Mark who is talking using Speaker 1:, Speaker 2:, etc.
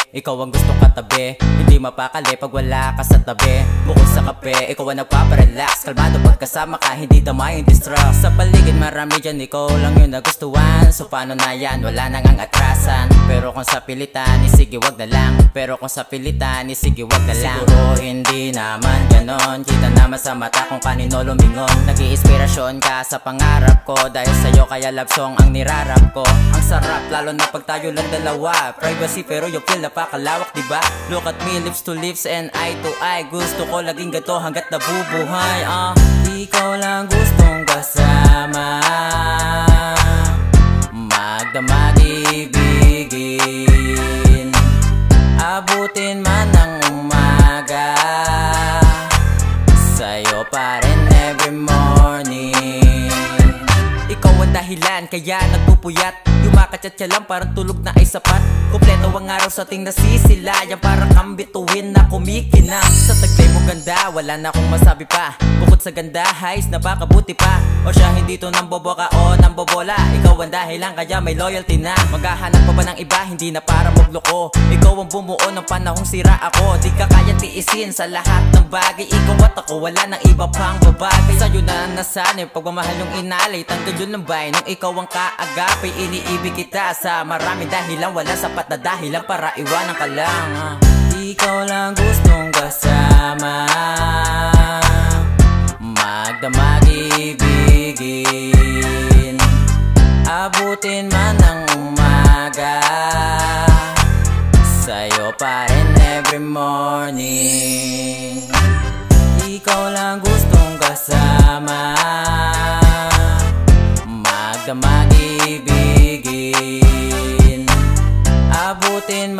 Speaker 1: ikaw ang gustong katabi. Hindi mapakali pag wala ka sa tabi. Bukod sa kape, ikaw ang nagpaparelax. Kalmado pag kasama ka, hindi damay yung distrust. Sa paligid marami dyan, ikaw lang yung nagustuhan. So paano na yan, wala nang ang atrasan. Pero kung sa pilitan, sige wag na lang. Pero kung sa pilitan, sige wag na lang. Siguro hindi naman ganon, kita naman sa mata kung kanino lumingon. Nag-iinspirasyon ka sa pangarap ko, dahil sa'yo kaya love song ang nirarap ko. Ang sarap lalo na pag tayo lang dalawa. Privacy pero yung feel napakalawak, diba? Look at me, lips to lips and eye to eye. Gusto ko laging ganito hanggat nabubuhay. Ikaw lang gustong kasama, magdamag ibigin, abutin man ng umaga, sa'yo pa rin every morning. Ikaw ang dahilan kaya nagpupuyat, yumakachat lang parang tulog na ay sapat. Kompleto ang araw sa ating nasisilayan, parang kang bituin na kumikinang. Sa taglay mo ganda, wala na akong masabi pa. Bukod sa ganda, highs napakabuti pa. O siya hindi to namboboka o nambobola, ikaw ang dahilan kaya may loyalty na. Maghahanap pa ba ng iba, hindi na para magloko. Ikaw ang bumuo ng panahong sira ako. Di ka kaya tiisin sa lahat ng bagay. Ikaw at ako, wala nang iba pang babagay. Sa'yo na nasanay, pagmamahal yung inalay. Tanggal yun ng bay, nung ikaw ang kaagapay. Iniibig kita sa marami dahilan, wala sapat na dahilan para iwanan ka lang. Ikaw lang gustong kasama, magdamag ibigin, abutin man ng umaga, sa'yo pa rin every morning. Ikaw lang gustong kasama, magdamag ibigin, abutin